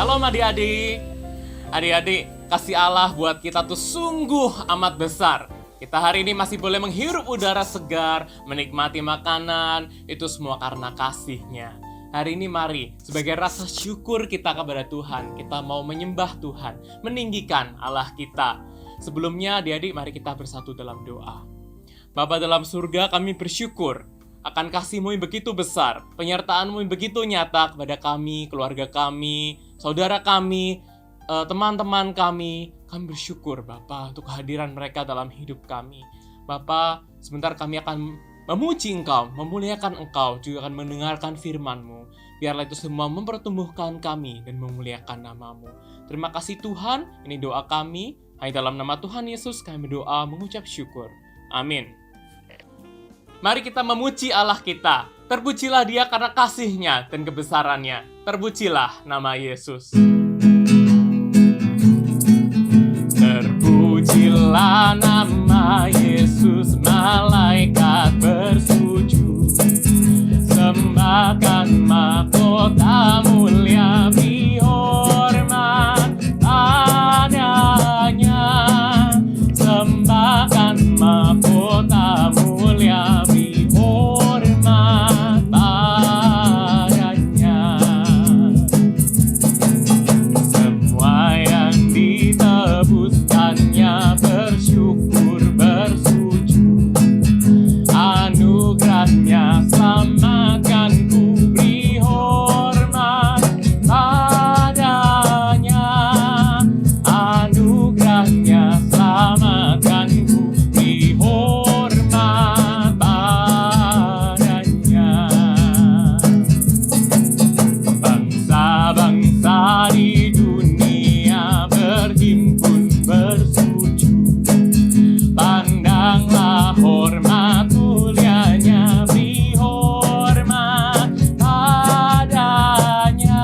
Shalom adik-adik. Adik-adik, kasih Allah buat kita tuh sungguh amat besar. Kita hari ini masih boleh menghirup udara segar, menikmati makanan, itu semua karena kasih-Nya. Hari ini mari, sebagai rasa syukur kita kepada Tuhan, kita mau menyembah Tuhan, meninggikan Allah kita. Sebelumnya adik-adik, mari kita bersatu dalam doa. Bapa dalam surga, kami bersyukur akan kasih-Mu yang begitu besar, penyertaan-Mu yang begitu nyata kepada kami, keluarga kami, saudara kami, teman-teman kami. Kami bersyukur Bapa untuk kehadiran mereka dalam hidup kami. Bapa, sebentar kami akan memuji Engkau, memuliakan Engkau, juga akan mendengarkan firman-Mu. Biarlah itu semua mempertumbuhkan kami dan memuliakan nama-Mu. Terima kasih Tuhan, ini doa kami. Hanya dalam nama Tuhan Yesus kami berdoa mengucap syukur. Amin. Mari kita memuji Allah kita. Terpujilah Dia karena kasih-Nya dan kebesaran-Nya. Terpujilah nama Yesus. Terpujilah nama Yesus, malaikat bersujud. Sembahkan mahkota mulia, beri hormat padanya. Sembahkan mahkota mulia, beri hormat padanya. Semua yang ditebuskannya bersyukur bersujud. Anugerahnya selamatkan ku, beri hormat padanya. Anugerahnya selamatkan ku, beri hormat padanya. Bangsa-bangsa di dunia berhimpun bersujud. Pandanglah hormat mulianya, beri hormat padanya.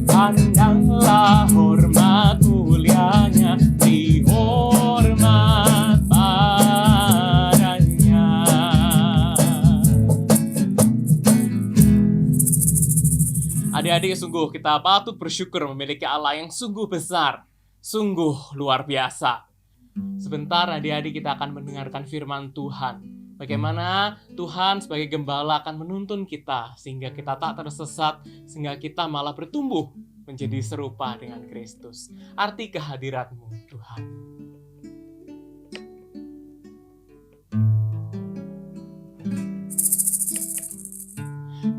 Pandanglah hormat mulianya, beri hormat padanya. Adik-adik, sungguh kita patut bersyukur memiliki Allah yang sungguh besar, sungguh luar biasa. Sebentar adik-adik kita akan mendengarkan firman Tuhan. Bagaimana Tuhan sebagai gembala akan menuntun kita sehingga kita tak tersesat, sehingga kita malah bertumbuh menjadi serupa dengan Kristus. Arti kehadirat-Mu Tuhan.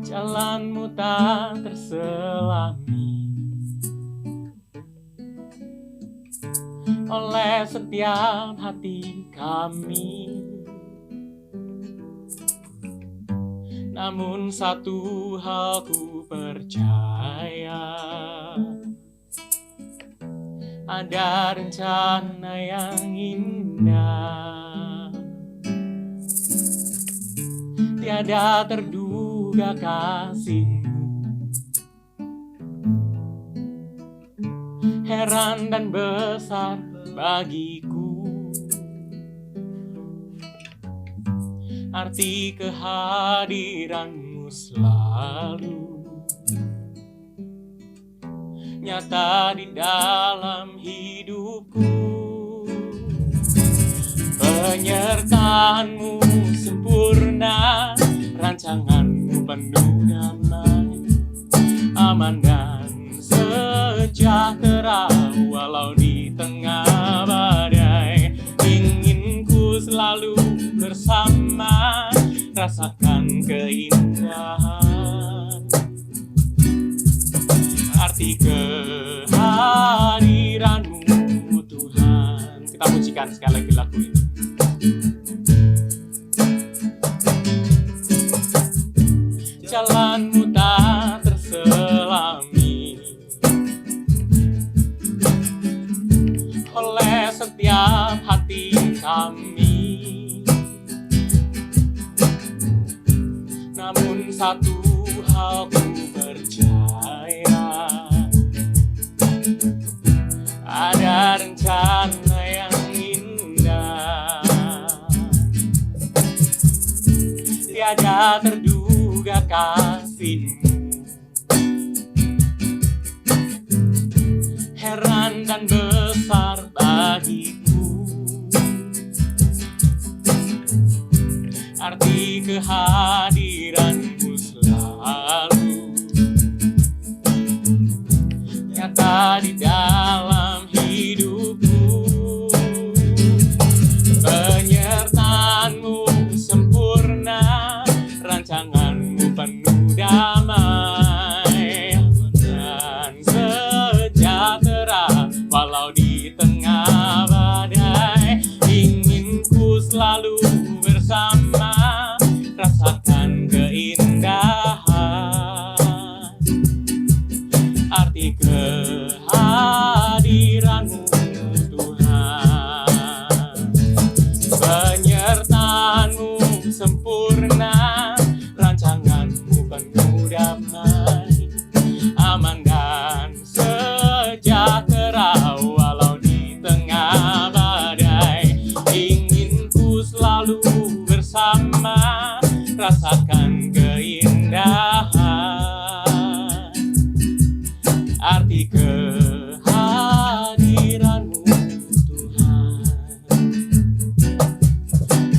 Jalan-Mu tak terselami oleh setiap hati kami. Namun satu hal ku percaya, ada rencana yang indah. Tiada terduga kasih-Mu, heran dan besar bagiku. Arti kehadiran-Mu selalu nyata di dalam hidupku. Penyertaan-Mu sempurna, rancangan-Mu penuh damai, aman dan sejahtera walau di tengah badai. Ingin ku selalu bersama, rasakan keindahan. Arti kehadiran-Mu Tuhan. Kita pujikan sekali lagi lagu ini. Jalan-Mu tak terselami oleh setiap hati kami. Namun satu hal ku percaya, ada rencana yang indah. Tiada terduga kasih-Mu, dan besar bagiku. Arti kehadiranmu selalu nyata di dalam hidupku. Penyertaanmu sempurna, rancanganmu penuh damai dan sejahtera. Walau di tengah badai, ingin ku selalu bersama, rasakan keindahan arti kehadiranmu Tuhan. Penyertaanmu sempurna, rancanganmu penuh damai, aman dan sejahtera. Walau di tengah badai, ingin ku selalu bersama, rasakan keindahan arti kehadiranmu Tuhan.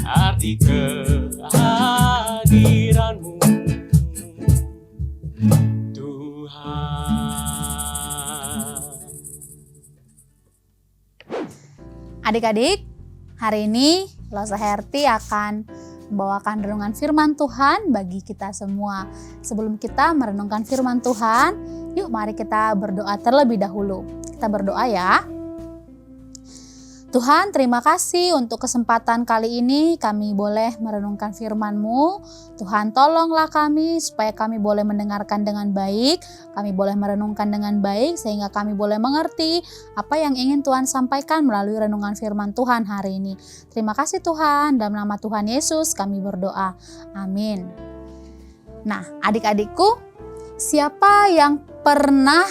Arti kehadiranmu Tuhan. Adik-adik, hari ini Losa Herti akan membawakan renungan firman Tuhan bagi kita semua. Sebelum kita merenungkan firman Tuhan, yuk mari kita berdoa terlebih dahulu. Kita berdoa ya. Tuhan, terima kasih untuk kesempatan kali ini kami boleh merenungkan firman-Mu. Tuhan, tolonglah kami supaya kami boleh mendengarkan dengan baik, kami boleh merenungkan dengan baik sehingga kami boleh mengerti apa yang ingin Tuhan sampaikan melalui renungan firman Tuhan hari ini. Terima kasih Tuhan, dalam nama Tuhan Yesus kami berdoa. Amin. Nah, adik-adikku, siapa yang pernah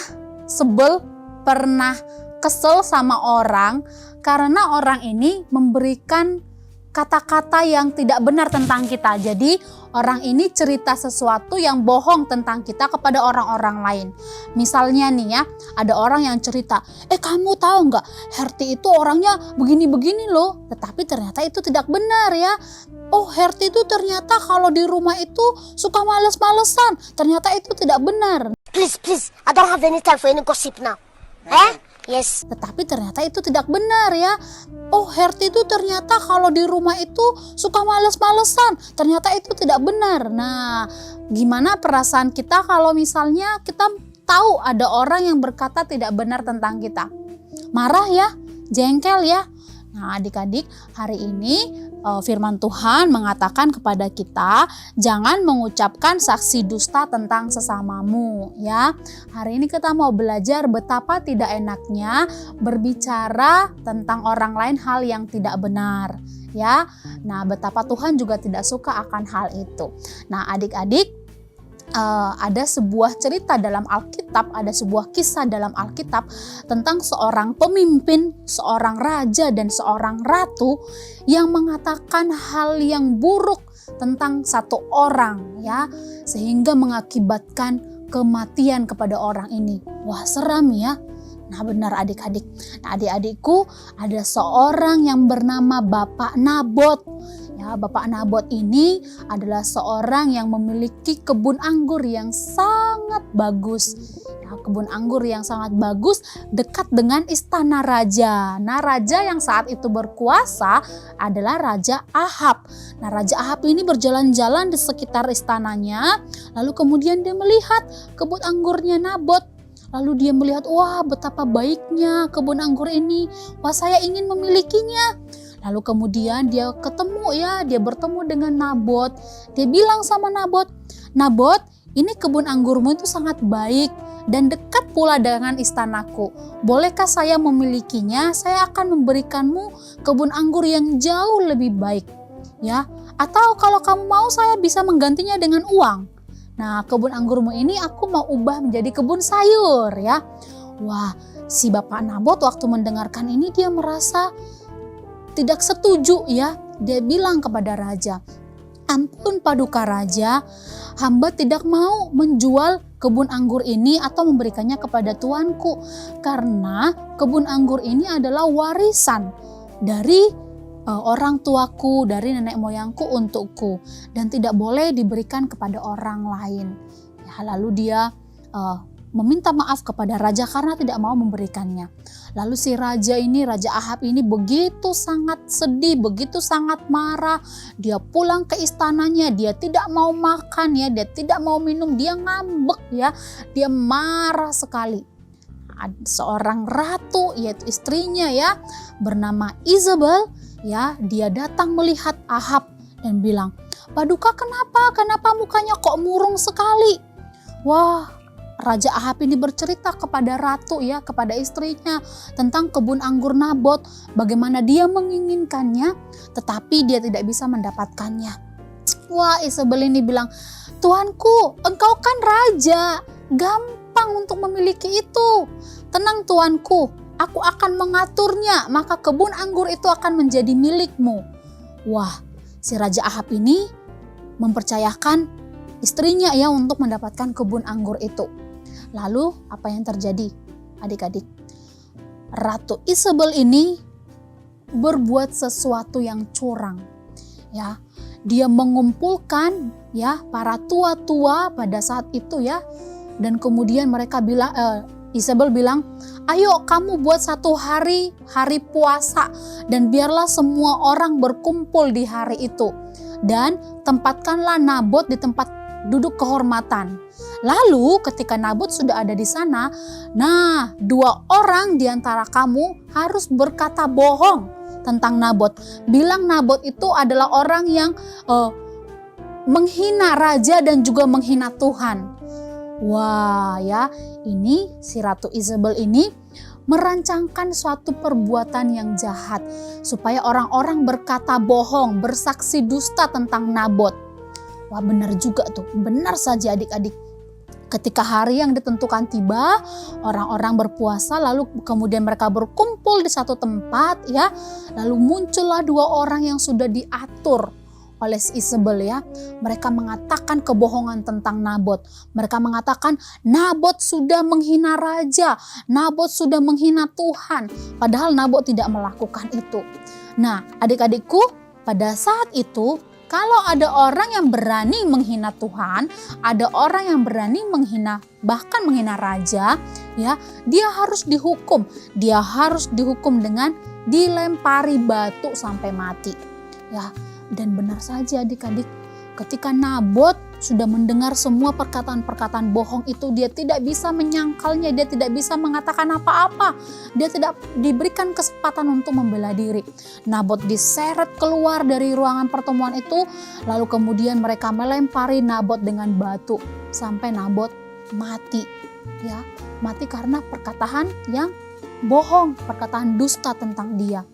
sebel, pernah kesel sama orang karena orang ini memberikan kata-kata yang tidak benar tentang kita. Jadi orang ini cerita sesuatu yang bohong tentang kita kepada orang-orang lain. Misalnya nih ya, ada orang yang cerita, kamu tahu nggak, Herti itu orangnya begini-begini loh. Tetapi ternyata itu tidak benar ya. Oh, Herti itu ternyata kalau di rumah itu suka males-malesan. Ternyata itu tidak benar. Please, I don't have any time for any gossip now. Yes. Tetapi ternyata itu tidak benar ya. Oh, Herti itu ternyata kalau di rumah itu suka males-malesan. Ternyata itu tidak benar. Nah, gimana perasaan kita kalau misalnya kita tahu ada orang yang berkata tidak benar tentang kita? Marah ya? Jengkel ya? Nah, adik-adik, hari ini firman Tuhan mengatakan kepada kita, jangan mengucapkan saksi dusta tentang sesamamu ya. Hari ini kita mau belajar betapa tidak enaknya berbicara tentang orang lain hal yang tidak benar ya. Nah, betapa Tuhan juga tidak suka akan hal itu. Nah, adik-adik, ada sebuah cerita dalam Alkitab, ada sebuah kisah dalam Alkitab tentang seorang pemimpin, seorang raja dan seorang ratu yang mengatakan hal yang buruk tentang satu orang ya, sehingga mengakibatkan kematian kepada orang ini. Wah, seram ya. Nah, benar adik-adik. Nah, adik-adikku, ada seorang yang bernama Bapak Nabot. Ya, Bapak Nabot ini adalah seorang yang memiliki kebun anggur yang sangat bagus. Ya, kebun anggur yang sangat bagus dekat dengan istana raja. Nah, raja yang saat itu berkuasa adalah Raja Ahab. Nah, Raja Ahab ini berjalan-jalan di sekitar istananya, lalu kemudian dia melihat kebun anggurnya Nabot. Lalu dia melihat, wah betapa baiknya kebun anggur ini, wah saya ingin memilikinya. Lalu kemudian dia bertemu dengan Nabot. Dia bilang sama Nabot, Nabot, ini kebun anggurmu itu sangat baik dan dekat pula dengan istanaku. Bolehkah saya memilikinya? Saya akan memberikanmu kebun anggur yang jauh lebih baik. Ya, atau kalau kamu mau saya bisa menggantinya dengan uang. Nah, kebun anggurmu ini aku mau ubah menjadi kebun sayur ya. Wah, si Bapak Nabot waktu mendengarkan ini dia merasa tidak setuju ya. Dia bilang kepada raja, ampun paduka raja, hamba tidak mau menjual kebun anggur ini atau memberikannya kepada tuanku, karena kebun anggur ini adalah warisan dari orang tuaku, dari nenek moyangku untukku, dan tidak boleh diberikan kepada orang lain. Ya, lalu dia meminta maaf kepada raja karena tidak mau memberikannya. Lalu si raja ini, Raja Ahab ini begitu sangat sedih, begitu sangat marah. Dia pulang ke istananya, dia tidak mau makan ya, dia tidak mau minum, dia ngambek ya, dia marah sekali. Ada seorang ratu, yaitu istrinya ya, bernama Isabel ya, dia datang melihat Ahab dan bilang, "Paduka, kenapa mukanya kok murung sekali?" Wah, Raja Ahab ini bercerita kepada ratu ya, kepada istrinya tentang kebun anggur Nabot, bagaimana dia menginginkannya tetapi dia tidak bisa mendapatkannya. Wah, Isabel ini bilang, "Tuanku, engkau kan raja, gampang untuk memiliki itu. Tenang tuanku, aku akan mengaturnya, maka kebun anggur itu akan menjadi milikmu." Wah, si Raja Ahab ini mempercayakan istrinya ya untuk mendapatkan kebun anggur itu. Lalu apa yang terjadi adik-adik? Ratu Isabel ini berbuat sesuatu yang curang ya. Dia mengumpulkan ya para tua-tua pada saat itu ya, dan kemudian mereka bilang, Isabel bilang, "Ayo kamu buat satu hari puasa dan biarlah semua orang berkumpul di hari itu, dan tempatkanlah Nabot di tempat duduk kehormatan." Lalu ketika Nabot sudah ada di sana, nah 2 orang di antara kamu harus berkata bohong tentang Nabot. Bilang Nabot itu adalah orang yang menghina raja dan juga menghina Tuhan. Wah ya, ini si Ratu Isabel ini merancangkan suatu perbuatan yang jahat supaya orang-orang berkata bohong, bersaksi dusta tentang Nabot. Wah, benar juga tuh, benar saja adik-adik. Ketika hari yang ditentukan tiba, orang-orang berpuasa, lalu kemudian mereka berkumpul di satu tempat ya, lalu muncullah 2 orang yang sudah diatur oleh Isabel ya. Mereka mengatakan kebohongan tentang Nabot. Mereka mengatakan Nabot sudah menghina raja, Nabot sudah menghina Tuhan, padahal Nabot tidak melakukan itu. Nah, adik-adikku, pada saat itu kalau ada orang yang berani menghina Tuhan, ada orang yang berani menghina, bahkan menghina raja, ya, dia harus dihukum. Dia harus dihukum dengan dilempari batu sampai mati. Ya, dan benar saja adik-adik, ketika Nabot sudah mendengar semua perkataan-perkataan bohong itu, dia tidak bisa menyangkalnya, dia tidak bisa mengatakan apa-apa. Dia tidak diberikan kesempatan untuk membela diri. Nabot diseret keluar dari ruangan pertemuan itu, lalu kemudian mereka melempari Nabot dengan batu sampai Nabot mati. Ya, mati karena perkataan yang bohong, perkataan dusta tentang dia.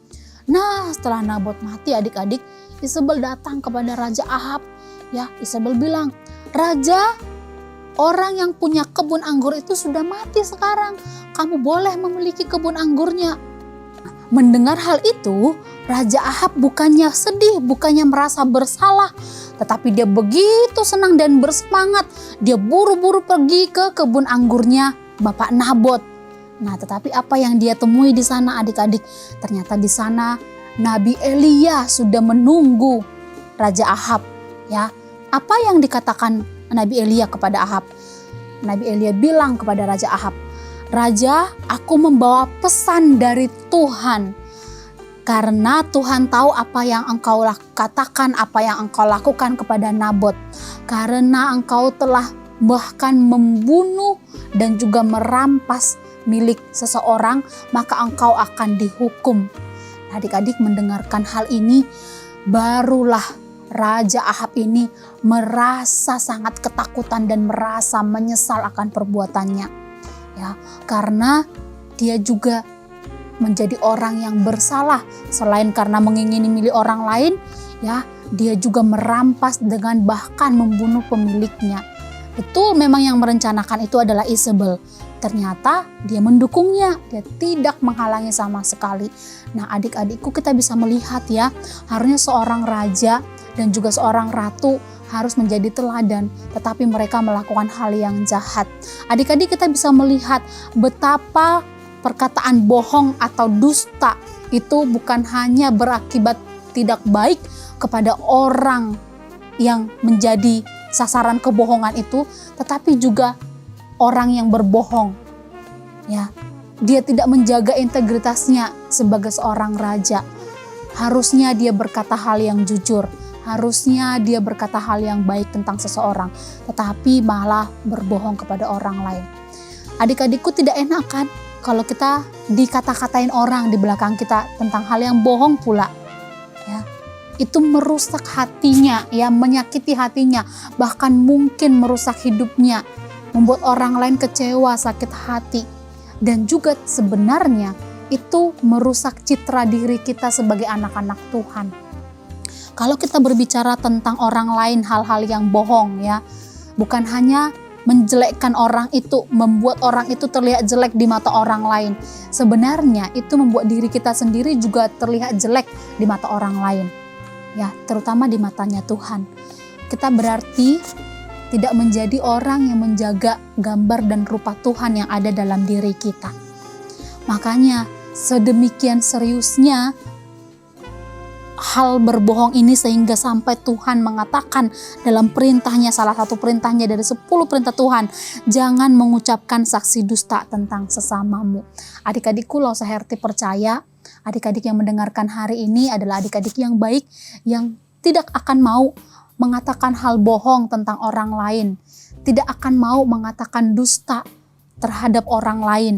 Nah, setelah Nabot mati adik-adik, Isabel datang kepada Raja Ahab. Ya, Isabel bilang, "Raja, orang yang punya kebun anggur itu sudah mati sekarang. Kamu boleh memiliki kebun anggurnya." Mendengar hal itu, Raja Ahab bukannya sedih, bukannya merasa bersalah, tetapi dia begitu senang dan bersemangat. Dia buru-buru pergi ke kebun anggurnya Bapak Nabot. Nah, tetapi apa yang dia temui di sana adik-adik? Ternyata di sana Nabi Elia sudah menunggu Raja Ahab. Ya, apa yang dikatakan Nabi Elia kepada Ahab? Nabi Elia bilang kepada Raja Ahab, "Raja, aku membawa pesan dari Tuhan. Karena Tuhan tahu apa yang engkau katakan, apa yang engkau lakukan kepada Nabot. Karena engkau telah bahkan membunuh dan juga merampas milik seseorang, maka engkau akan dihukum." Adik-adik mendengarkan hal ini, barulah Raja Ahab ini merasa sangat ketakutan dan merasa menyesal akan perbuatannya. Ya, karena dia juga menjadi orang yang bersalah. Selain karena mengingini milik orang lain, ya, dia juga merampas dengan bahkan membunuh pemiliknya. Betul, memang yang merencanakan itu adalah Isabel. Ternyata dia mendukungnya, dia tidak menghalangi sama sekali. Nah, adik-adikku, kita bisa melihat ya, harusnya seorang raja dan juga seorang ratu harus menjadi teladan, tetapi mereka melakukan hal yang jahat. Adik-adik, kita bisa melihat betapa perkataan bohong atau dusta itu bukan hanya berakibat tidak baik kepada orang yang menjadi sasaran kebohongan itu, tetapi juga orang yang berbohong. Ya, dia tidak menjaga integritasnya sebagai seorang raja. Harusnya dia berkata hal yang jujur, harusnya dia berkata hal yang baik tentang seseorang, tetapi malah berbohong kepada orang lain. Adik-adikku, tidak enak kan kalau kita dikata-katain orang di belakang kita tentang hal yang bohong pula. Ya, itu merusak hatinya, ya, menyakiti hatinya, bahkan mungkin merusak hidupnya, membuat orang lain kecewa, sakit hati. Dan juga sebenarnya itu merusak citra diri kita sebagai anak-anak Tuhan. Kalau kita berbicara tentang orang lain, hal-hal yang bohong, ya, bukan hanya menjelekkan orang itu, membuat orang itu terlihat jelek di mata orang lain. Sebenarnya itu membuat diri kita sendiri juga terlihat jelek di mata orang lain. Ya, terutama di matanya Tuhan. Kita berarti tidak menjadi orang yang menjaga gambar dan rupa Tuhan yang ada dalam diri kita. Makanya sedemikian seriusnya hal berbohong ini sehingga sampai Tuhan mengatakan dalam perintahnya, salah satu perintahnya dari 10 perintah Tuhan, jangan mengucapkan saksi dusta tentang sesamamu. Adik-adikku, Lausa Herti percaya adik-adik yang mendengarkan hari ini adalah adik-adik yang baik, yang tidak akan mau mengatakan hal bohong tentang orang lain, tidak akan mau mengatakan dusta terhadap orang lain,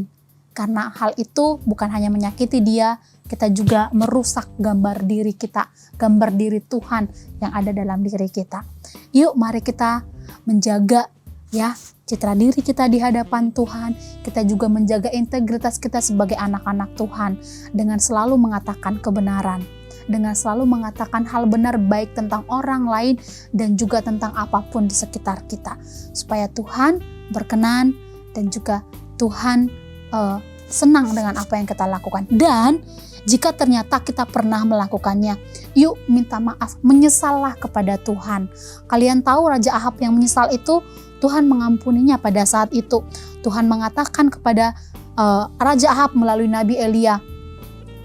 karena hal itu bukan hanya menyakiti dia, kita juga merusak gambar diri kita, gambar diri Tuhan yang ada dalam diri kita. Yuk, mari kita menjaga, ya, citra diri kita di hadapan Tuhan. Kita juga menjaga integritas kita sebagai anak-anak Tuhan dengan selalu mengatakan kebenaran, dengan selalu mengatakan hal benar baik tentang orang lain dan juga tentang apapun di sekitar kita, supaya Tuhan berkenan dan juga Tuhan senang dengan apa yang kita lakukan. Dan jika ternyata kita pernah melakukannya, yuk minta maaf, menyesallah kepada Tuhan. Kalian tahu Raja Ahab yang menyesal itu, Tuhan mengampuninya pada saat itu. Tuhan mengatakan kepada Raja Ahab melalui Nabi Elia,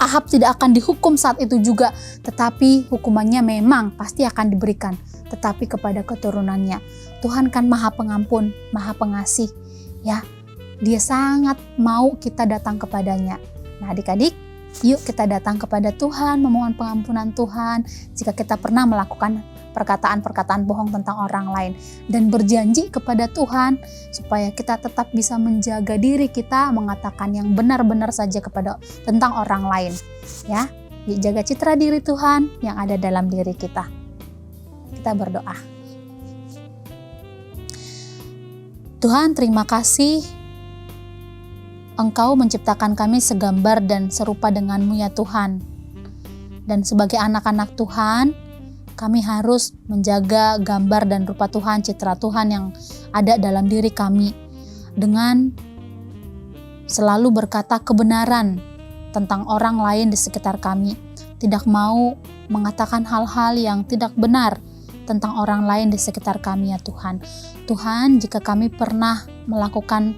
Ahab tidak akan dihukum saat itu juga, tetapi hukumannya memang pasti akan diberikan, tetapi kepada keturunannya. Tuhan kan Maha Pengampun, Maha Pengasih, ya. Dia sangat mau kita datang kepadanya. Nah, adik-adik, yuk kita datang kepada Tuhan, memohon pengampunan Tuhan jika kita pernah melakukan perkataan-perkataan bohong tentang orang lain, dan berjanji kepada Tuhan supaya kita tetap bisa menjaga diri kita mengatakan yang benar-benar saja tentang orang lain, ya. Yuk jaga citra diri Tuhan yang ada dalam diri kita. Kita berdoa. Tuhan, terima kasih Engkau menciptakan kami segambar dan serupa denganmu, ya Tuhan. Dan sebagai anak-anak Tuhan, kami harus menjaga gambar dan rupa Tuhan, citra Tuhan yang ada dalam diri kami, dengan selalu berkata kebenaran tentang orang lain di sekitar kami. Tidak mau mengatakan hal-hal yang tidak benar tentang orang lain di sekitar kami, ya Tuhan. Tuhan, jika kami pernah melakukan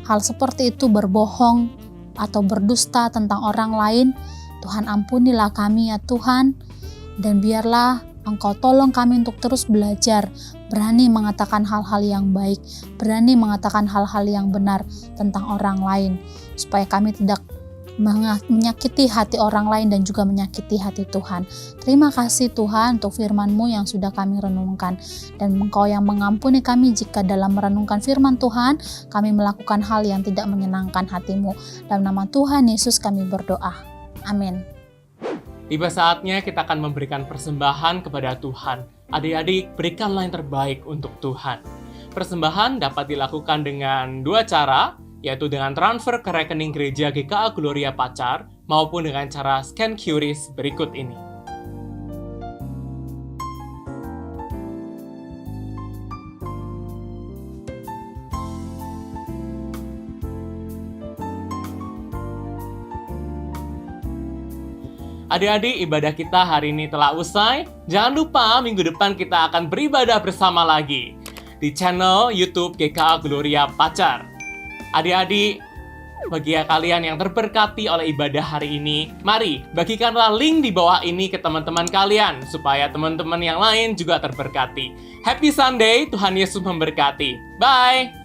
hal seperti itu, berbohong atau berdusta tentang orang lain, Tuhan ampunilah kami, ya Tuhan. Dan biarlah Engkau tolong kami untuk terus belajar, berani mengatakan hal-hal yang baik, berani mengatakan hal-hal yang benar tentang orang lain, supaya kami tidak menyakiti hati orang lain dan juga menyakiti hati Tuhan. Terima kasih Tuhan untuk firman-Mu yang sudah kami renungkan, dan Engkau yang mengampuni kami jika dalam merenungkan firman Tuhan kami melakukan hal yang tidak menyenangkan hati-Mu. Dalam nama Tuhan Yesus kami berdoa. Amin. Tiba saatnya kita akan memberikan persembahan kepada Tuhan. Adik-adik, berikanlah yang terbaik untuk Tuhan. Persembahan dapat dilakukan dengan 2 cara, yaitu dengan transfer ke rekening gereja GKA Gloria Pacar maupun dengan cara scan QRIS berikut ini. Adik-adik, ibadah kita hari ini telah usai. Jangan lupa minggu depan kita akan beribadah bersama lagi di channel YouTube GKA Gloria Pacar. Adik-adik, bagi kalian yang terberkati oleh ibadah hari ini, mari bagikanlah link di bawah ini ke teman-teman kalian supaya teman-teman yang lain juga terberkati. Happy Sunday, Tuhan Yesus memberkati. Bye!